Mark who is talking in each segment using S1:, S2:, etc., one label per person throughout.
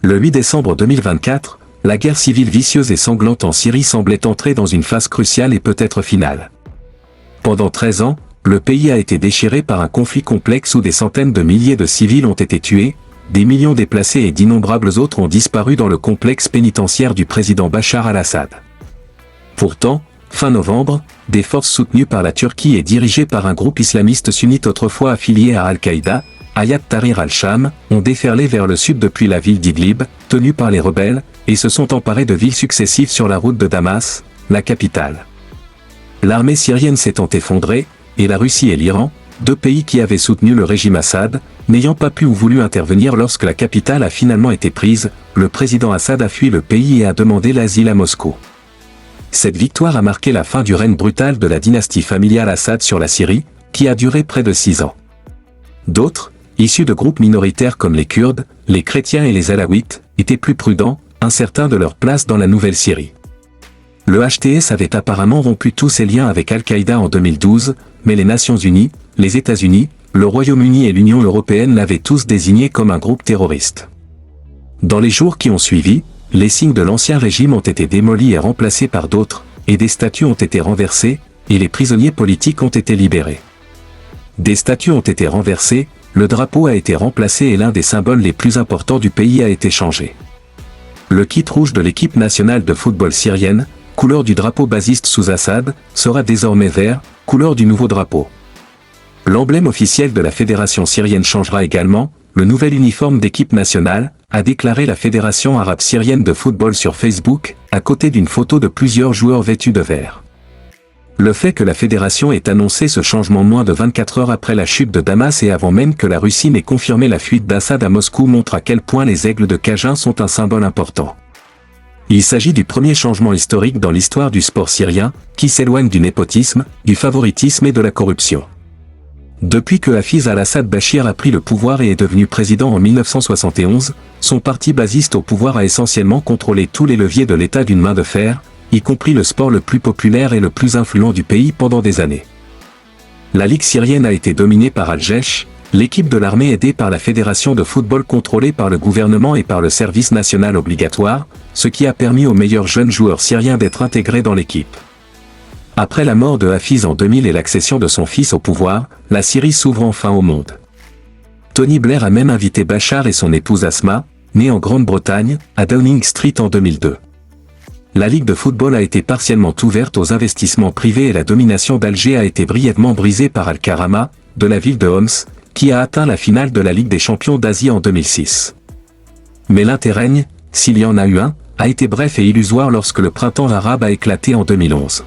S1: Le 8 décembre 2024, la guerre civile vicieuse et sanglante en Syrie semblait entrer dans une phase cruciale et peut-être finale. Pendant 13 ans, le pays a été déchiré par un conflit complexe où des centaines de milliers de civils ont été tués, des millions déplacés et d'innombrables autres ont disparu dans le complexe pénitentiaire du président Bachar al-Assad. Pourtant, fin novembre, des forces soutenues par la Turquie et dirigées par un groupe islamiste sunnite autrefois affilié à Al-Qaïda, Hayat Tahrir al-Sham, ont déferlé vers le sud depuis la ville d'Idlib, tenue par les rebelles, et se sont emparés de villes successives sur la route de Damas, la capitale. L'armée syrienne s'étant effondrée, et la Russie et l'Iran, deux pays qui avaient soutenu le régime Assad, n'ayant pas pu ou voulu intervenir lorsque la capitale a finalement été prise, le président Assad a fui le pays et a demandé l'asile à Moscou. Cette victoire a marqué la fin du règne brutal de la dynastie familiale Assad sur la Syrie, qui a duré près de 6 ans. D'autres, issus de groupes minoritaires comme les Kurdes, les chrétiens et les Alaouites, étaient plus prudents, incertains de leur place dans la nouvelle Syrie. Le HTS avait apparemment rompu tous ses liens avec Al-Qaïda en 2012, mais les Nations Unies, les États-Unis, le Royaume-Uni et l'Union européenne l'avaient tous désigné comme un groupe terroriste. Dans les jours qui ont suivi, les signes de l'ancien régime ont été démolis et remplacés par d'autres, et des statues ont été renversées, et les prisonniers politiques ont été libérés. Des statues ont été renversées, le drapeau a été remplacé et l'un des symboles les plus importants du pays a été changé. Le kit rouge de l'équipe nationale de football syrienne, couleur du drapeau basiste sous Assad, sera désormais vert, couleur du nouveau drapeau. L'emblème officiel de la fédération syrienne changera également, le nouvel uniforme d'équipe nationale, a déclaré la Fédération arabe syrienne de football sur Facebook, à côté d'une photo de plusieurs joueurs vêtus de vert. Le fait que la fédération ait annoncé ce changement moins de 24 heures après la chute de Damas et avant même que la Russie n'ait confirmé la fuite d'Assad à Moscou montre à quel point les aigles de Cajun sont un symbole important. Il s'agit du premier changement historique dans l'histoire du sport syrien, qui s'éloigne du népotisme, du favoritisme et de la corruption. Depuis que Hafiz al-Assad Bachir a pris le pouvoir et est devenu président en 1971, son parti basiste au pouvoir a essentiellement contrôlé tous les leviers de l'État d'une main de fer, y compris le sport le plus populaire et le plus influent du pays pendant des années. La Ligue syrienne a été dominée par Al-Jaish, l'équipe de l'armée aidée par la fédération de football contrôlée par le gouvernement et par le service national obligatoire, ce qui a permis aux meilleurs jeunes joueurs syriens d'être intégrés dans l'équipe. Après la mort de Hafiz en 2000 et l'accession de son fils au pouvoir, la Syrie s'ouvre enfin au monde. Tony Blair a même invité Bachar et son épouse Asma, née en Grande-Bretagne, à Downing Street en 2002. La Ligue de football a été partiellement ouverte aux investissements privés et la domination d'Alger a été brièvement brisée par Al-Karama, de la ville de Homs, qui a atteint la finale de la Ligue des champions d'Asie en 2006. Mais l'interrègne, s'il y en a eu un, a été bref et illusoire lorsque le printemps arabe a éclaté en 2011.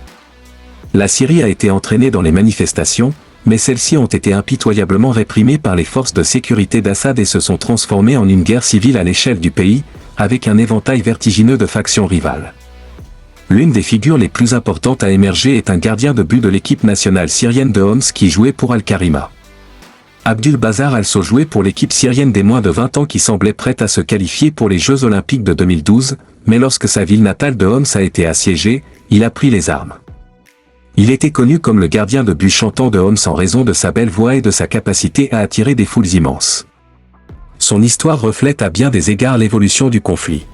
S1: La Syrie a été entraînée dans les manifestations, mais celles-ci ont été impitoyablement réprimées par les forces de sécurité d'Assad et se sont transformées en une guerre civile à l'échelle du pays, avec un éventail vertigineux de factions rivales. L'une des figures les plus importantes à émerger est un gardien de but de l'équipe nationale syrienne de Homs qui jouait pour Al-Karima. Abdul Bazar Al-So jouait pour l'équipe syrienne des moins de 20 ans qui semblait prête à se qualifier pour les Jeux Olympiques de 2012, mais lorsque sa ville natale de Homs a été assiégée, il a pris les armes. Il était connu comme le gardien de but chantant de Homs en raison de sa belle voix et de sa capacité à attirer des foules immenses. Son histoire reflète à bien des égards l'évolution du conflit.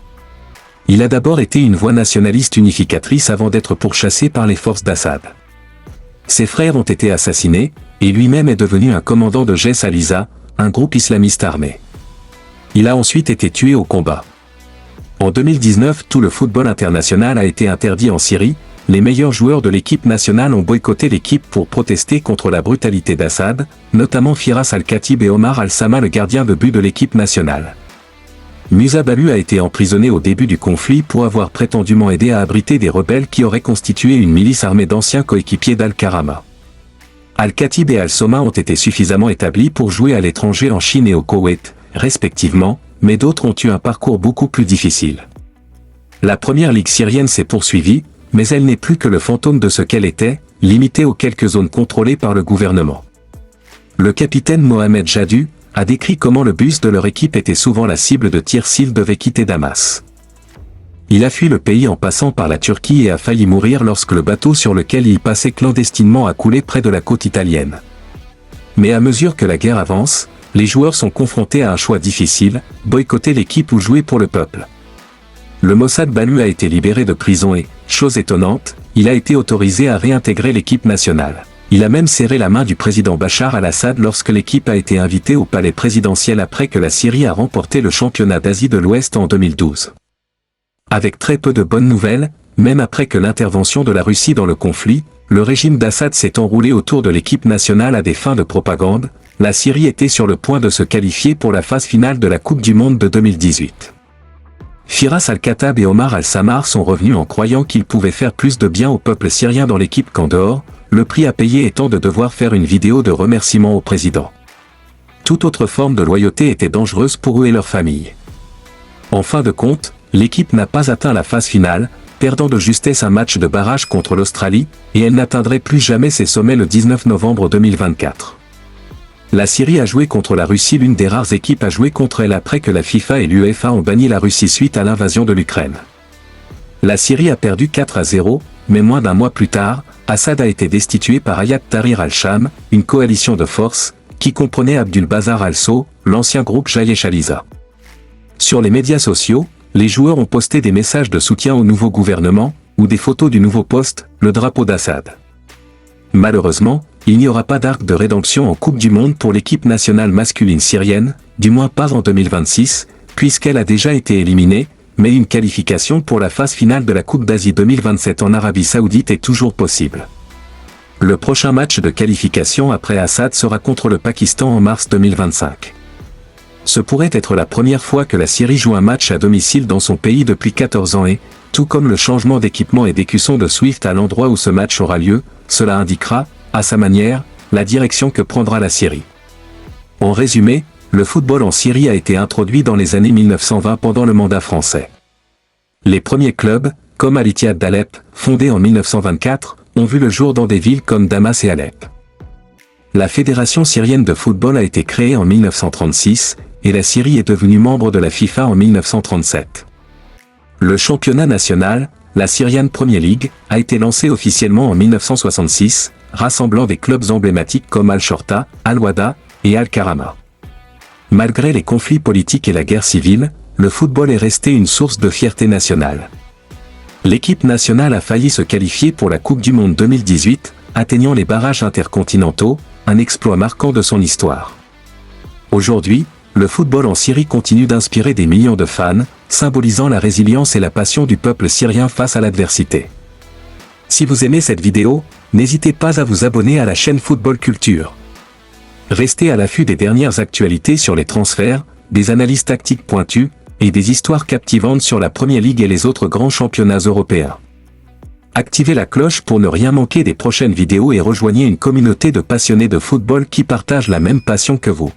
S1: Il a d'abord été une voix nationaliste unificatrice avant d'être pourchassé par les forces d'Assad. Ses frères ont été assassinés, et lui-même est devenu un commandant de Jaish al-Islah, un groupe islamiste armé. Il a ensuite été tué au combat. En 2019, tout le football international a été interdit en Syrie, les meilleurs joueurs de l'équipe nationale ont boycotté l'équipe pour protester contre la brutalité d'Assad, notamment Firas Al-Khatib et Omar Al-Sama le gardien de but de l'équipe nationale. Musa Balu a été emprisonné au début du conflit pour avoir prétendument aidé à abriter des rebelles qui auraient constitué une milice armée d'anciens coéquipiers d'Al-Karama. Al-Khatib et Al-Soma ont été suffisamment établis pour jouer à l'étranger en Chine et au Koweït, respectivement, mais d'autres ont eu un parcours beaucoup plus difficile. La première ligue syrienne s'est poursuivie, mais elle n'est plus que le fantôme de ce qu'elle était, limitée aux quelques zones contrôlées par le gouvernement. Le capitaine Mohamed Jadou a décrit comment le bus de leur équipe était souvent la cible de tirs s'ils devaient quitter Damas. Il a fui le pays en passant par la Turquie et a failli mourir lorsque le bateau sur lequel il passait clandestinement a coulé près de la côte italienne. Mais à mesure que la guerre avance, Les joueurs sont confrontés à un choix difficile, boycotter l'équipe ou jouer pour le peuple. Le Mossad Banu a été libéré de prison et, chose étonnante, il a été autorisé à réintégrer l'équipe nationale. Il a même serré la main du président Bachar al-Assad lorsque l'équipe a été invitée au palais présidentiel après que la Syrie a remporté le championnat d'Asie de l'Ouest en 2012. Avec très peu de bonnes nouvelles, même après que l'intervention de la Russie dans le conflit, le régime d'Assad s'est enroulé autour de l'équipe nationale à des fins de propagande, la Syrie était sur le point de se qualifier pour la phase finale de la Coupe du Monde de 2018. Firas al-Khattab et Omar al-Samar sont revenus en croyant qu'ils pouvaient faire plus de bien au peuple syrien dans l'équipe qu'en dehors, le prix à payer étant de devoir faire une vidéo de remerciement au président. Toute autre forme de loyauté était dangereuse pour eux et leurs familles. En fin de compte, l'équipe n'a pas atteint la phase finale, perdant de justesse un match de barrage contre l'Australie, et elle n'atteindrait plus jamais ses sommets le 19 novembre 2024. La Syrie a joué contre la Russie, l'une des rares équipes à jouer contre elle après que la FIFA et l'UEFA ont banni la Russie suite à l'invasion de l'Ukraine. La Syrie a perdu 4-0, mais moins d'un mois plus tard, Assad a été destitué par Hayat Tahrir al-Sham, une coalition de forces, qui comprenait Abdul Bazar al-Saw, l'ancien groupe Jayesh al-Islam. Sur les médias sociaux, les joueurs ont posté des messages de soutien au nouveau gouvernement, ou des photos du nouveau poste, le drapeau d'Assad. Malheureusement, il n'y aura pas d'arc de rédemption en Coupe du Monde pour l'équipe nationale masculine syrienne, du moins pas en 2026, puisqu'elle a déjà été éliminée, mais une qualification pour la phase finale de la Coupe d'Asie 2027 en Arabie Saoudite est toujours possible. Le prochain match de qualification après Assad sera contre le Pakistan en mars 2025. Ce pourrait être la première fois que la Syrie joue un match à domicile dans son pays depuis 14 ans et, tout comme le changement d'équipement et d'écusson de Swift à l'endroit où ce match aura lieu, cela indiquera, à sa manière, la direction que prendra la Syrie. En résumé, le football en Syrie a été introduit dans les années 1920 pendant le mandat français. Les premiers clubs, comme Al-Ittihad d'Alep, fondé en 1924, ont vu le jour dans des villes comme Damas et Alep. La Fédération syrienne de football a été créée en 1936, et la Syrie est devenue membre de la FIFA en 1937. Le championnat national, la Syrian Premier League, a été lancé officiellement en 1966, rassemblant des clubs emblématiques comme Al-Shorta, Al-Wada et Al-Karama. Malgré les conflits politiques et la guerre civile, le football est resté une source de fierté nationale. L'équipe nationale a failli se qualifier pour la Coupe du Monde 2018, atteignant les barrages intercontinentaux, un exploit marquant de son histoire. Aujourd'hui, le football en Syrie continue d'inspirer des millions de fans, symbolisant la résilience et la passion du peuple syrien face à l'adversité. Si vous aimez cette vidéo, n'hésitez pas à vous abonner à la chaîne Football Culture. Restez à l'affût des dernières actualités sur les transferts, des analyses tactiques pointues, et des histoires captivantes sur la Premier League et les autres grands championnats européens. Activez la cloche pour ne rien manquer des prochaines vidéos et rejoignez une communauté de passionnés de football qui partagent la même passion que vous.